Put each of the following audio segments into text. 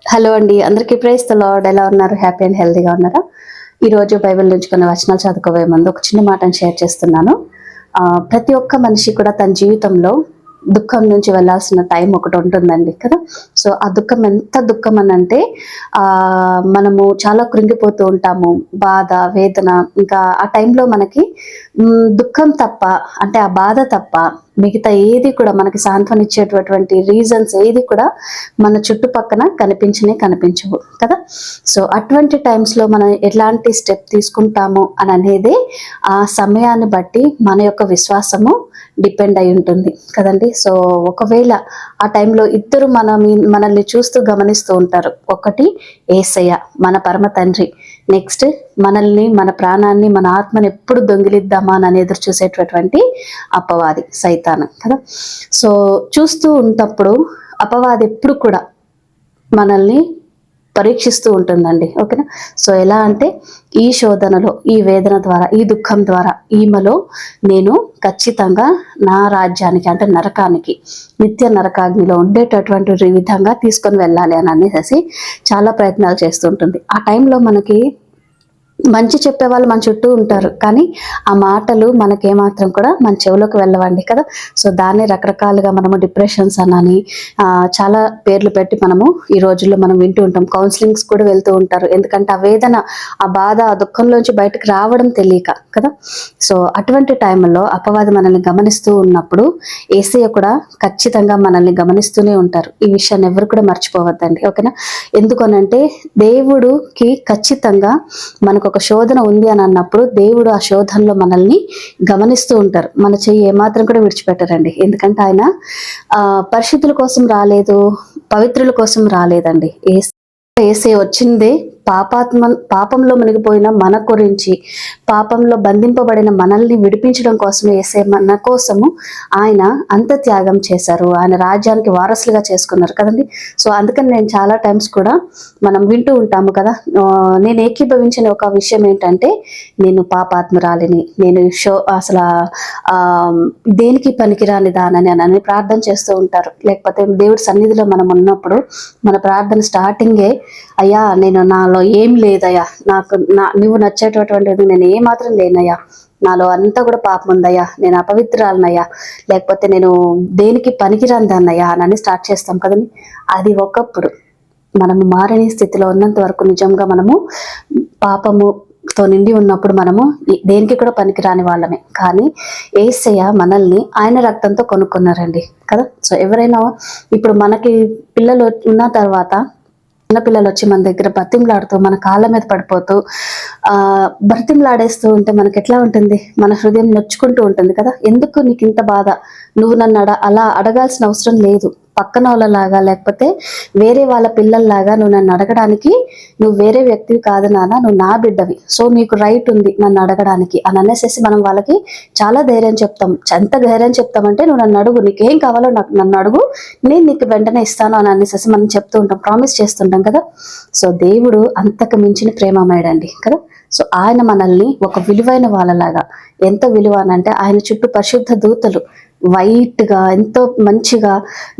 Hello అండి, అందరికీ praise the lord. ఎలా ఉన్నారు? హ్యాపీ అండ్ హెల్తీగా ఉన్నారా? ఈరోజు బైబిల్ నుంచి కొన్ని వచనాలు చదువుకోబోయే ముందు ఒక చిన్న మాటను షేర్ చేస్తున్నాను. ప్రతి ఒక్క మనిషి కూడా తన జీవితంలో దుఃఖం నుంచి వెళ్ళాల్సిన టైం ఒకటి ఉంటుందండి కదా. సో ఆ దుఃఖం ఎంత దుఃఖం అని అంటే మనము చాలా కృంగిపోతూ ఉంటాము. బాధ, వేదన, ఇంకా ఆ టైంలో మనకి దుఃఖం తప్ప, అంటే ఆ బాధ తప్ప మిగతా ఏది కూడా మనకి సాంత్వనిచ్చేటటువంటి రీజన్స్ ఏది కూడా మన చుట్టుపక్కన కనిపించవు కదా. సో అటువంటి టైమ్స్లో మనం ఎట్లాంటి స్టెప్ తీసుకుంటాము అని అనేది ఆ సమయాన్ని బట్టి మన యొక్క విశ్వాసము డిపెండ్ అయి ఉంటుంది కదండి. సో ఒకవేళ ఆ టైంలో ఇద్దరు మనల్ని చూస్తూ గమనిస్తూ ఉంటారు. ఒకటి యేసయ్య, మన పరమ తండ్రి. నెక్స్ట్ మనల్ని, మన ప్రాణాన్ని, మన ఆత్మని ఎప్పుడు దొంగిలిద్దామా అని ఎదురు చూసేటటువంటి అపవాది, సైతాను కదా. సో చూస్తూ ఉన్నప్పుడు అపవాది ఎప్పుడు కూడా మనల్ని పరీక్షిస్తూ ఉంటుందండి. ఓకేనా. సో ఎలా అంటే ఈ శోధనలో, ఈ వేదన ద్వారా, ఈ దుఃఖం ద్వారా ఈమెలో నేను ఖచ్చితంగా నా రాజ్యానికి, అంటే నరకానికి, నిత్య నరకాగ్నిలో ఉండేటటువంటి విధంగా తీసుకొని వెళ్ళాలి అని అనేసి చాలా ప్రయత్నాలు చేస్తుంటుంది. ఆ టైంలో మనకి మంచి చెప్పేవాళ్ళు మన చుట్టూ ఉంటారు, కానీ ఆ మాటలు మనకేమాత్రం కూడా మన చెవులోకి వెళ్ళవండి కదా. సో దాన్ని రకరకాలుగా మనము డిప్రెషన్స్ అని చాలా పేర్లు పెట్టి మనము ఈ రోజుల్లో మనం వింటూ ఉంటాం. కౌన్సిలింగ్స్ కూడా వెళ్తూ ఉంటారు, ఎందుకంటే ఆ వేదన, ఆ బాధ, ఆ దుఃఖంలోంచి బయటకు రావడం తెలియక కదా. సో అటువంటి టైంలో అపవాది మనల్ని గమనిస్తూ ఉన్నప్పుడు యేసయ్య కూడా ఖచ్చితంగా మనల్ని గమనిస్తూనే ఉంటారు. ఈ విషయాన్ని ఎవరు కూడా మర్చిపోవద్దండి. ఓకేనా. ఎందుకనంటే దేవుడికి ఖచ్చితంగా మనకు ఒక శోధన ఉంది అని అన్నప్పుడు దేవుడు ఆ శోధనలో మనల్ని గమనిస్తూ ఉంటారు. మన చెయ్యి ఏమాత్రం కూడా విడిచిపెట్టరండి. ఎందుకంటే ఆయన పరిశుద్ధుల కోసం రాలేదు, పవిత్రుల కోసం రాలేదండి. యేసే వచ్చిందే పాపంలో మునిగిపోయిన మన గురించి, పాపంలో బంధింపబడిన మనల్ని విడిపించడం కోసమే యేసే మన కోసము ఆయన అంత త్యాగం చేశారు. ఆయన రాజ్యానికి వారసులుగా చేసుకున్నారు కదండి. సో అందుకని నేను చాలా టైమ్స్ కూడా మనం వింటూ ఉంటాము కదా. నేను ఏకీభవించిన ఒక విషయం ఏంటంటే, నేను పాపాత్మురాలిని, నేను అసలు దేనికి పనికిరాని దానని అని ప్రార్థన చేస్తూ ఉంటారు. లేకపోతే దేవుడి సన్నిధిలో మనం ఉన్నప్పుడు మన ప్రార్థన స్టార్టింగే, అయ్యా నేను నాలో ఏం లేదయ్యా, నువ్వు నచ్చేటటువంటిది నేను ఏమాత్రం లేనయ్యా, నాలో అంతా కూడా పాపం ఉందయ్యా, నేను అపవిత్రాలనయ్యా, లేకపోతే నేను దేనికి పనికిరాందన్నయ్యా అని స్టార్ట్ చేస్తాం కదండి. అది ఒకప్పుడు మనము మారని స్థితిలో ఉన్నంత వరకు నిజంగా మనము పాపముతో నిండి ఉన్నప్పుడు మనము దేనికి కూడా పనికిరాని వాళ్ళమే. కానీ యేసయ్య మనల్ని ఆయన రక్తంతో కొనుక్కున్నారండి కదా. సో ఎవరైనా ఇప్పుడు మనకి పిల్లలు ఉన్న తర్వాత చిన్నపిల్లలు వచ్చి మన దగ్గర బతిమలాడుతూ, మన కాళ్ళ మీద పడిపోతూ బ్రతిమలాడేస్తూ ఉంటే మనకి ఎట్లా ఉంటుంది? మన హృదయం నొచ్చుకుంటూ ఉంటుంది కదా. ఎందుకు నీకు ఇంత బాధ? నువ్వు నన్ను అలా అడగాల్సిన అవసరం లేదు. పక్కన వాళ్ళలాగా, లేకపోతే వేరే వాళ్ళ పిల్లల్లాగా నువ్వు నన్ను అడగడానికి, నువ్వు వేరే వ్యక్తివి కాదు నాన్న, నువ్వు నా బిడ్డవి. సో నీకు రైట్ ఉంది నన్ను అడగడానికి అని అనేసి మనం వాళ్ళకి చాలా ధైర్యం చెప్తాం. ఎంత ధైర్యం చెప్తామంటే, నువ్వు నన్ను అడుగు, నీకేం కావాలో నన్ను అడుగు, నేను నీకు వెంటనే ఇస్తాను అని అనేసి మనం చెప్తూ ఉంటాం, ప్రామిస్ చేస్తుంటాం కదా. సో దేవుడు అంతకు మించిన ప్రేమమయుడండి కదా. సో ఆయన మనల్ని ఒక విలువైన వాళ్ళలాగా, ఎంత విలువ అంటే ఆయన చుట్టూ పరిశుద్ధ దూతలు వైట్గా ఎంతో మంచిగా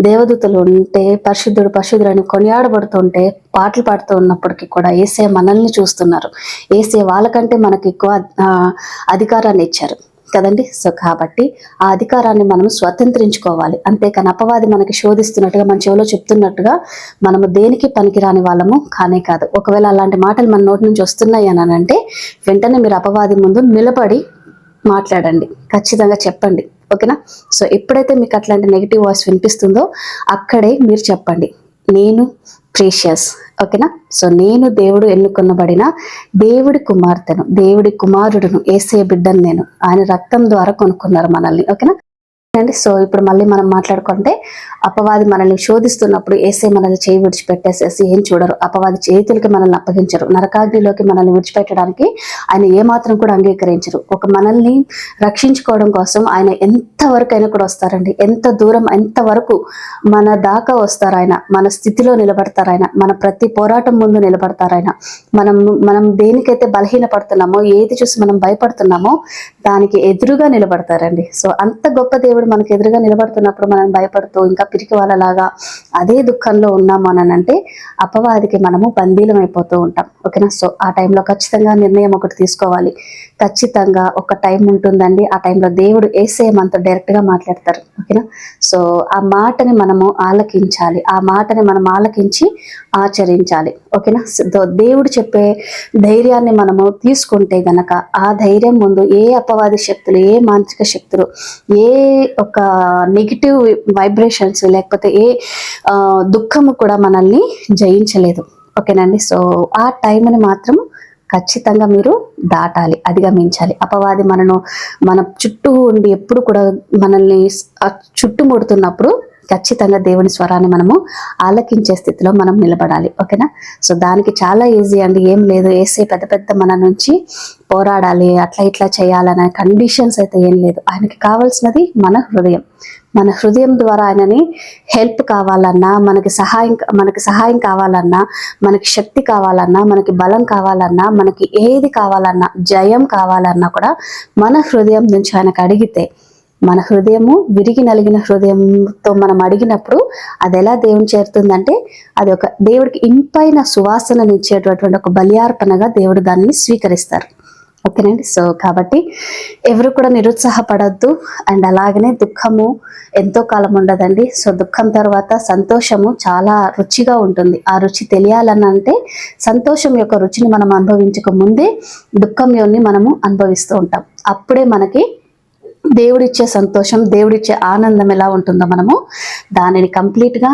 దేవదూతలు ఉంటే, పరిశుద్ధుడు పరిశుద్ధుడు అని కొనియాడబడుతుంటే, పాటలు పాడుతూ ఉన్నప్పటికీ కూడా యేసే మనల్ని చూస్తున్నారు. యేసే వాళ్ళకంటే మనకి ఎక్కువ అధికారాన్ని ఇచ్చారు కదండి. సో కాబట్టి ఆ అధికారాన్ని మనం స్వతంత్రించుకోవాలి. అంతేకాని అపవాది మనకి శోధిస్తున్నట్టుగా, మన చెవిలో చెప్తున్నట్టుగా మనము దేనికి పనికిరాని వాళ్ళము కానే కాదు. ఒకవేళ అలాంటి మాటలు మన నోటి నుంచి వస్తున్నాయి అని అంటే వెంటనే మీరు అపవాది ముందు నిలబడి మాట్లాడండి, ఖచ్చితంగా చెప్పండి. ఓకేనా. సో ఎప్పుడైతే మీకు అట్లాంటి నెగిటివ్ వాయిస్ వినిపిస్తుందో అక్కడే మీరు చెప్పండి, నేను ప్రీషియస్. ఓకేనా. సో నేను దేవుడు ఎన్నుకొనబడిన దేవుడి కుమార్తెను, దేవుడి కుమారుడును, యేసయ్య బిడ్డను. నేను ఆయన రక్తం ద్వారా కొనుక్కున్నారు మనల్ని. ఓకేనా అండి. సో ఇప్పుడు మళ్ళీ మనం మాట్లాడుకుంటే, అపవాది మనల్ని శోధిస్తున్నప్పుడు యేసయ్య మనల్ని చేయి విడిచిపెట్టేసేసి ఏం చూడరు. అపవాది చేతులకి మనల్ని అప్పగించరు. నరకాగ్నిలోకి మనల్ని విడిచిపెట్టడానికి ఆయన ఏమాత్రం కూడా అంగీకరించరు. ఒక మనల్ని రక్షించుకోవడం కోసం ఆయన ఎంతవరకైనా కూడా వస్తారండి. ఎంత దూరం, ఎంతవరకు మన దాకా వస్తారు ఆయన. మన స్థితిలో నిలబడతారు ఆయన. మన ప్రతి పోరాటం ముందు నిలబడతారు ఆయన. మనం దేనికైతే బలహీన పడుతున్నామో, ఏది చూసి మనం భయపడుతున్నామో దానికి ఎదురుగా నిలబడతారండి. సో అంత గొప్ప దేవుడు దేవుడు మనకు ఎదురుగా నిలబడుతున్నప్పుడు మనం భయపడుతూ ఇంకా పిరికి వాళ్ళలాగా అదే దుఃఖంలో ఉన్నాము అని అంటే అపవాదికి మనము బందీలం అయిపోతూ ఉంటాం. ఓకేనా. సో ఆ టైంలో ఖచ్చితంగా నిర్ణయం ఒకటి తీసుకోవాలి. ఖచ్చితంగా ఒక టైం ఉంటుందండి. ఆ టైంలో దేవుడు యేసయ్య మనతో డైరెక్ట్గా మాట్లాడతారు. ఓకేనా. సో ఆ మాటని మనము ఆలకించాలి. ఆ మాటని మనం ఆలకించి ఆచరించాలి. ఓకేనా. సో దేవుడు చెప్పే ధైర్యాన్ని మనము తీసుకుంటే గనక ఆ ధైర్యం ముందు ఏ అపవాది శక్తులు, ఏ మానసిక శక్తులు, ఏ ఒక నెగిటివ్ వైబ్రేషన్స్ లేకపోతే ఏ దుఃఖము కూడా మనల్ని జయించలేదు. ఓకేనండి. సో ఆ టైంని మాత్రం ఖచ్చితంగా మీరు దాటాలి, అధిగమించాలి. అపవాది మన చుట్టూ ఉండి ఎప్పుడు కూడా మనల్ని చుట్టుముడుతున్నప్పుడు ఖచ్చితంగా దేవుని స్వరాన్ని మనము ఆలకించే స్థితిలో మనం నిలబడాలి. ఓకేనా. సో దానికి చాలా ఈజీ అండి. ఏం లేదు, వేసే పెద్ద పెద్ద మన నుంచి పోరాడాలి, అట్లా ఇట్లా చేయాలనే కండిషన్స్ అయితే ఏం లేదు. ఆయనకి కావాల్సినది మన హృదయం. మన హృదయం ద్వారా ఆయనని హెల్ప్ కావాలన్నా, మనకి సహాయం కావాలన్నా, మనకి శక్తి కావాలన్నా, మనకి బలం కావాలన్నా, మనకి ఏది కావాలన్నా, జయం కావాలన్నా కూడా మన హృదయం నుంచి ఆయనకు అడిగితే, మన హృదయము విరిగి నలిగిన హృదయంతో మనం అడిగినప్పుడు అది ఎలా దేవుని చేరుతుందంటే అది ఒక దేవుడికి ఇంపైన సువాసననిచ్చేటటువంటి ఒక బలియార్పణగా దేవుడు దాన్ని స్వీకరిస్తారు. ఓకేనండి. సో కాబట్టి ఎవరు కూడా నిరుత్సాహపడద్దు. అండ్ అలాగనే దుఃఖము ఎంతో కాలం ఉండదండి. సో దుఃఖం తర్వాత సంతోషము చాలా రుచిగా ఉంటుంది. ఆ రుచి తెలియాలనంటే సంతోషం యొక్క రుచిని మనం అనుభవించక ముందే దుఃఖం యొన్ని మనము అనుభవిస్తూ ఉంటాం. అప్పుడే మనకి దేవుడిచ్చే సంతోషం, దేవుడిచ్చే ఆనందం ఎలా ఉంటుందో మనము దానిని కంప్లీట్గా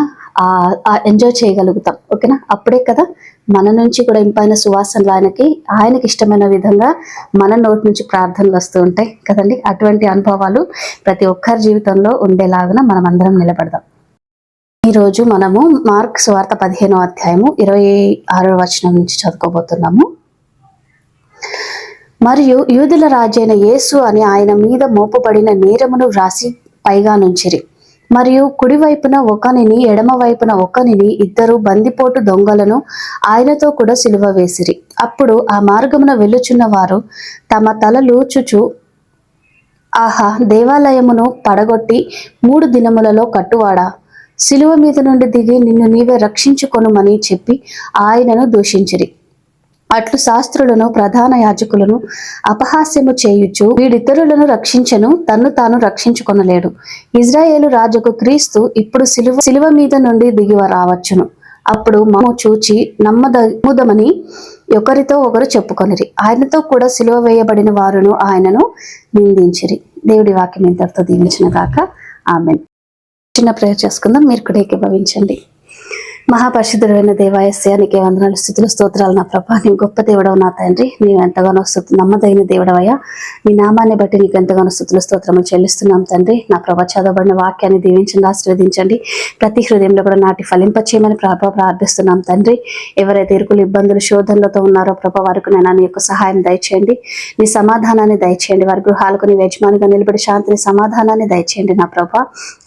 ఎంజాయ్ చేయగలుగుతాం. ఓకేనా. అప్పుడే కదా మన నుంచి కూడా ఇంపైన సువాసనలు ఆయనకి ఇష్టమైన విధంగా మన నోటి నుంచి ప్రార్థనలు వస్తూ ఉంటాయి కదండి. అటువంటి అనుభవాలు ప్రతి ఒక్కరి జీవితంలో ఉండేలాగా మనం అందరం నిలబడదాం. ఈరోజు మనము మార్కు సువార్త 15వ అధ్యాయము 26వ వచనం నుంచి చదువుకోబోతున్నాము. మరియు యూదుల రాజైన యేసు అని ఆయన మీద మోపబడిన నేరమును వ్రాసి పైగా నుంచిరి. మరియు కుడివైపున ఒకనిని, ఎడమ వైపున ఒకనిని, ఇద్దరు బందిపోటు దొంగలను ఆయనతో కూడా సిలువ వేసిరి. అప్పుడు ఆ మార్గమున వెళ్ళుచున్న వారు తమ తలలు చుచు, ఆహా, దేవాలయమును పడగొట్టి 3 దినములలో కట్టువాడా, సిలువ మీద నుండి దిగి నిన్ను నీవే రక్షించుకొనుమని చెప్పి ఆయనను దూషించిరి. అట్లు శాస్త్రులను, ప్రధాన యాజకులను అపహాస్యము చేయుచు, వీడితరులను రక్షించను, తన్ను తాను రక్షించుకొనలేడు. ఇజ్రాయేలు రాజుకు క్రీస్తు ఇప్పుడు సిలువ మీద నుండి దిగి రావచ్చును. అప్పుడు మేము చూచి నమ్ముదమని ఒకరితో ఒకరు చెప్పుకొనిరి. ఆయనతో కూడా సిలువ వేయబడిన వారును ఆయనను నిందించిరి. దేవుడి వాక్యం ఇంతటితో దీవించిన గాక. ఆమేన్. చిన్న ప్రేయర్ చేసుకుందాం. మీరు కూడా ఏకీభవించండి. మహాపరిశుద్ధుడైన దేవాయస్య నీకే వందనాలు, స్తుతులు, స్తోత్రాలు నా ప్రభా. నీ గొప్ప దేవుడవు నా తండ్రి. నీవు ఎంతగానో నమ్మదగిన దేవుడవయ్యా. నీ నామాన్ని బట్టి నీకు ఎంతగానో స్తుతులు, స్తోత్రములు చెల్లిస్తున్నాం తండ్రి. నా ప్రభా, చదవబడిన వాక్యాన్ని దీవించండి, ఆశీర్వదించండి. ప్రతి హృదయంలో కూడా నాటి ఫలింపచేయమని ప్రభా ప్రార్థిస్తున్నాం తండ్రి. ఎవరైతే ఇరుకులు, ఇబ్బందులు, శోధనలతో ఉన్నారో ప్రభా, వారికి నేను నీ యొక్క సహాయం దయచేయండి. నీ సమాధానాన్ని దయచేయండి. వారి గృహాలకు నీ యజమానిగా నిలబడి శాంతిని, సమాధానాన్ని దయచేయండి నా ప్రభా.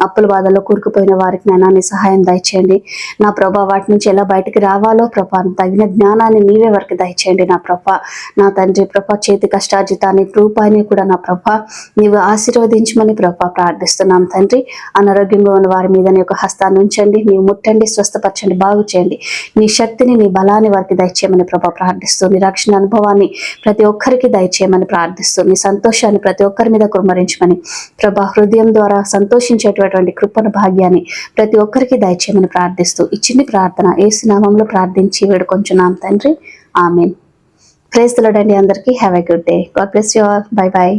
అప్పుల బాధల్లో కూరుకుపోయిన వారికి నేను నీ సహాయం దయచేయండి నా ప్రభా. వాటి నుంచి ఎలా బయటికి రావాలో ప్రభా, తగిన జ్ఞానాన్ని నీవే వారికి దయచేయండి నా ప్రభా. నా తండ్రి ప్రభా, చేతి కష్టార్జితాన్ని, రూపాయిని కూడా నా ప్రభా నీవు ఆశీర్వదించమని ప్రభా ప్రార్థిస్తున్నాం తండ్రి. అనారోగ్యంగా ఉన్న వారి మీద నీ యొక్క హస్తాన్ని ఉంచండి, నీవు ముట్టండి, స్వస్థపరచండి, బాగు చేయండి. నీ శక్తిని, నీ బలాన్ని వారికి దయచేయమని ప్రభా ప్రార్థిస్తూ, నీ రక్షణ అనుభవాన్ని ప్రతి ఒక్కరికి దయచేయమని ప్రార్థిస్తూ, నీ సంతోషాన్ని ప్రతి ఒక్కరి మీద కుమ్మరించమని ప్రభా, హృదయం ద్వారా సంతోషించేటటువంటి కృపణ భాగ్యాన్ని ప్రతి ఒక్కరికి దయచేయమని ప్రార్థిస్తూ ఇచ్చిన ప్రార్థన యేసు నామములో ప్రార్థించి వేడుకొంచున్నాం తండ్రి. ఆమేన్. ప్రైజ్ ది లార్డ్ అండి. అందరికీ have a good day. God bless you all. By by.